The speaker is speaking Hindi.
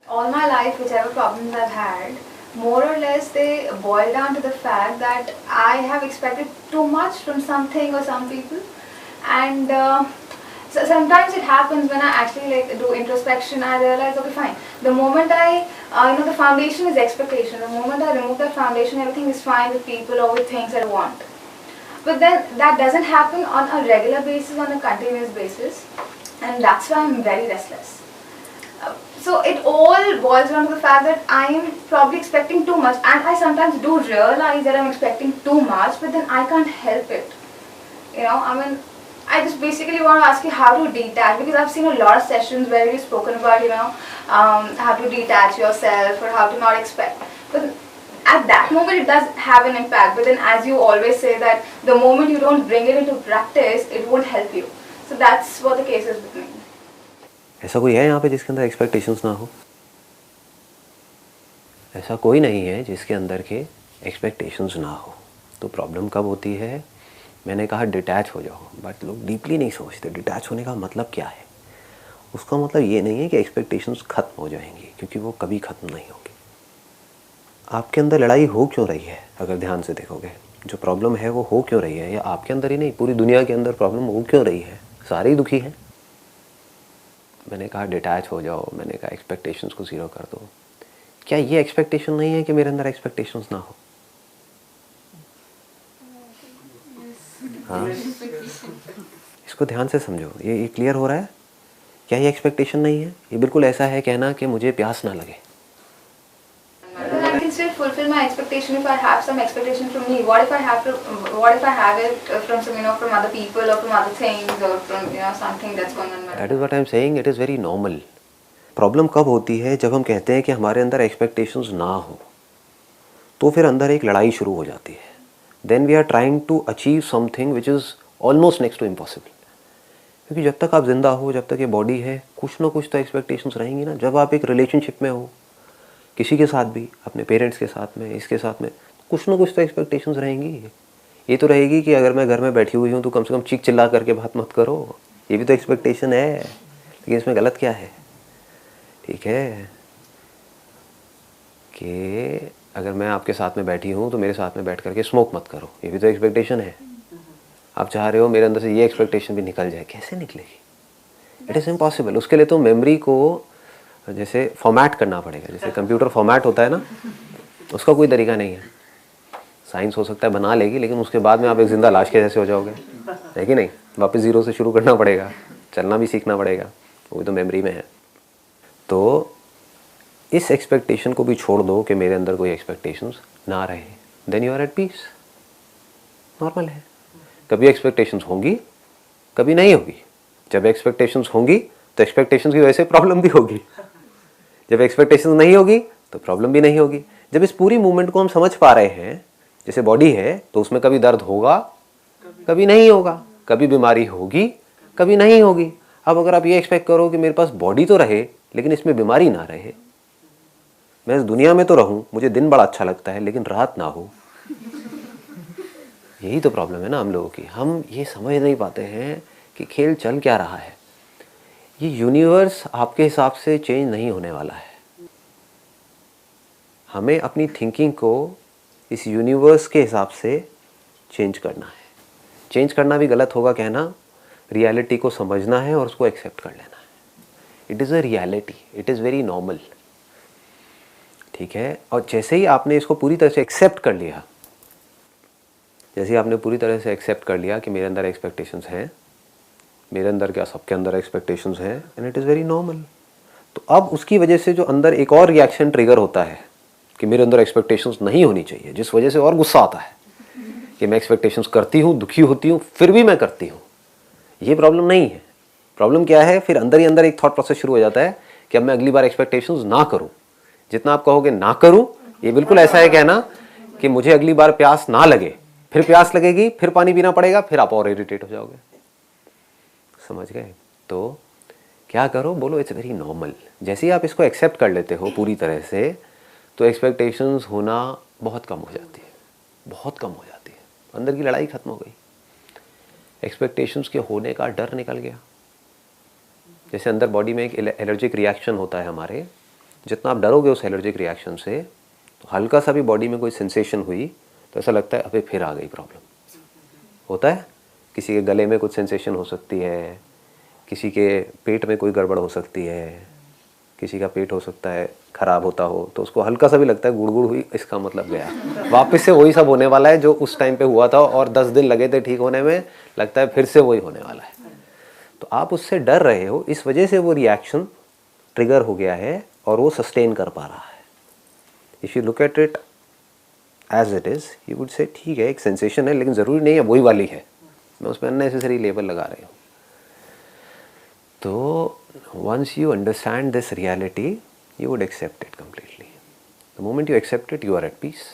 All my life, whichever problems I've had, more or less they boil down to the fact that I have expected too much from something or some people, and so sometimes it happens when I actually like do introspection. I realize, okay, fine. The moment the foundation is expectation. The moment I remove that foundation, everything is fine with people or with things I want. But then that doesn't happen on a regular basis, on a continuous basis, and that's why I'm very restless. So it all boils down to the fact that I am probably expecting too much, and I sometimes do realize that I'm expecting too much, but then I can't help it. I just basically want to ask you how to detach, because I've seen a lot of sessions where you've spoken about, how to detach yourself or how to not expect. But at that moment it does have an impact, but then as you always say that the moment you don't bring it into practice, it won't help you. So that's what the case is with me. ऐसा कोई है यहाँ पे जिसके अंदर एक्सपेक्टेशंस ना हो? ऐसा कोई नहीं है जिसके अंदर के एक्सपेक्टेशंस ना हो। तो प्रॉब्लम कब होती है? मैंने कहा डिटैच हो जाओ, बट लोग डीपली नहीं सोचते डिटैच होने का मतलब क्या है। उसका मतलब ये नहीं है कि एक्सपेक्टेशंस ख़त्म हो जाएंगी, क्योंकि वो कभी ख़त्म नहीं होगी। आपके अंदर लड़ाई हो क्यों रही है? अगर ध्यान से देखोगे, जो प्रॉब्लम है वो हो क्यों रही है, या आपके अंदर ही नहीं पूरी दुनिया के अंदर प्रॉब्लम हो क्यों रही है? सारे ही दुखी हैं। मैंने कहा डिटैच हो जाओ, मैंने कहा एक्सपेक्टेशंस को ज़ीरो कर दो। क्या ये एक्सपेक्टेशन नहीं है कि मेरे अंदर एक्सपेक्टेशंस ना हो? हाँ, इसको ध्यान से समझो। ये क्लियर हो रहा है? क्या ये एक्सपेक्टेशन नहीं है? ये बिल्कुल ऐसा है कहना कि मुझे प्यास ना लगे। I can still fulfill my expectation if I have some expectation from me. What if I have it from from other people or from other things or from something that's going on? That is what I am saying. It is very normal. Problem कब होती है? जब हम कहते हैं कि हमारे अंदर एक्सपेक्टेशंस ना हो, तो फिर अंदर एक लड़ाई शुरू हो जाती है। Then we are trying to achieve something which is almost next to impossible. क्योंकि जब तक आप जिंदा हो, जब तक ये बॉडी है, कुछ ना कुछ तो एक्सपेक्टेशंस रहेंगी ना। जब आप एक रिलेशनशिप में हो, किसी के साथ भी, अपने पेरेंट्स के साथ में, इसके साथ में, कुछ ना कुछ तो एक्सपेक्टेशंस रहेंगी। ये तो रहेगी कि अगर मैं घर में बैठी हुई हूँ तो कम से कम चीख चिल्ला करके बात मत करो। ये भी तो एक्सपेक्टेशन है, लेकिन इसमें गलत क्या है? ठीक है कि अगर मैं आपके साथ में बैठी हूँ तो मेरे साथ में बैठ करके स्मोक मत करो, ये भी तो एक्सपेक्टेशन है। आप चाह रहे हो मेरे अंदर से ये एक्सपेक्टेशन भी निकल जाए, कैसे निकलेगी? It is impossible. उसके लिए तो मेमोरी को जैसे फॉर्मेट करना पड़ेगा, जैसे कंप्यूटर फॉर्मेट होता है ना, उसका कोई तरीका नहीं है। साइंस हो सकता है बना लेगी, लेकिन उसके बाद में आप एक ज़िंदा लाश के जैसे हो जाओगे, है कि नहीं? वापस ज़ीरो से शुरू करना पड़ेगा, चलना भी सीखना पड़ेगा, वो तो मेमोरी में है। तो इस एक्सपेक्टेशन को भी छोड़ दो कि मेरे अंदर कोई एक्सपेक्टेशंस ना रहे, then you are at peace. Normal है। कभी एक्सपेक्टेशंस होंगी, कभी नहीं होगी। जब एक्सपेक्टेशंस होंगी तो एक्सपेक्टेशंस की वजह से प्रॉब्लम भी होगी। जब एक्सपेक्टेशंस नहीं होगी तो प्रॉब्लम भी नहीं होगी। जब इस पूरी मूवमेंट को हम समझ पा रहे हैं, जैसे बॉडी है तो उसमें कभी दर्द होगा, कभी नहीं होगा, कभी बीमारी होगी, कभी नहीं होगी। अब अगर आप ये एक्सपेक्ट करो कि मेरे पास बॉडी तो रहे लेकिन इसमें बीमारी ना रहे, मैं इस दुनिया में तो रहूं, मुझे दिन बड़ा अच्छा लगता है लेकिन रात ना हो, यही तो प्रॉब्लम है ना हम लोगों की। हम ये समझ नहीं पाते हैं कि खेल चल क्या रहा है। ये यूनिवर्स आपके हिसाब से चेंज नहीं होने वाला है। हमें अपनी थिंकिंग को इस यूनिवर्स के हिसाब से चेंज करना है। चेंज करना भी गलत होगा कहना, रियलिटी को समझना है और उसको एक्सेप्ट कर लेना है। It is a reality, it is very normal. ठीक है? और जैसे ही आपने इसको पूरी तरह से एक्सेप्ट कर लिया, जैसे ही आपने पूरी तरह से एक्सेप्ट कर लिया कि मेरे अंदर एक्सपेक्टेशंस हैं, मेरे अंदर क्या सबके अंदर एक्सपेक्टेशंस हैं, and it is very normal. तो अब उसकी वजह से जो अंदर एक और रिएक्शन ट्रिगर होता है कि मेरे अंदर एक्सपेक्टेशंस नहीं होनी चाहिए, जिस वजह से और गुस्सा आता है कि मैं एक्सपेक्टेशंस करती हूँ, दुखी होती हूँ, फिर भी मैं करती हूँ। ये प्रॉब्लम नहीं है। प्रॉब्लम क्या है? फिर अंदर ही अंदर एक थॉट प्रोसेस शुरू हो जाता है कि अब मैं अगली बार एक्सपेक्टेशंस ना करूँ। जितना आप कहोगे ना करूँ, ये बिल्कुल ऐसा है कहना कि मुझे अगली बार प्यास ना लगे, फिर प्यास लगेगी, फिर पानी पीना पड़ेगा, फिर आप और इरिटेट हो जाओगे। समझ गए? तो क्या करो? बोलो इट्स वेरी नॉर्मल। जैसे ही आप इसको एक्सेप्ट कर लेते हो पूरी तरह से, तो एक्सपेक्टेशंस होना बहुत कम हो जाती है, बहुत कम हो जाती है। अंदर की लड़ाई खत्म हो गई। एक्सपेक्टेशंस के होने का डर निकल गया। जैसे अंदर बॉडी में एक एलर्जिक रिएक्शन होता है हमारे, जितना आप डरोगे उस एलर्जिक रिएक्शन से, तो हल्का सा भी बॉडी में कोई सेंसेशन हुई तो ऐसा लगता है अबे फिर आ गई प्रॉब्लम। होता है, किसी के गले में कुछ सेंसेशन हो सकती है, किसी के पेट में कोई गड़बड़ हो सकती है, किसी का पेट हो सकता है ख़राब होता हो, तो उसको हल्का सा भी लगता है गुड़गुड़ हुई, इसका मतलब गया, वापस से वही सब होने वाला है जो उस टाइम पे हुआ था और 10 दिन लगे थे ठीक होने में, लगता है फिर से वही होने वाला है। तो आप उससे डर रहे हो, इस वजह से वो रिएक्शन ट्रिगर हो गया है और वो सस्टेन कर पा रहा है। If you look at it as it is, you would say ठीक है एक सेंसेशन है, लेकिन ज़रूरी नहीं है वही वाली है, मैं उसमें अननेसेसरी लेबल लगा रही हूँ। तो once you understand this reality, you would accept it completely. The moment you accept it, you are at peace.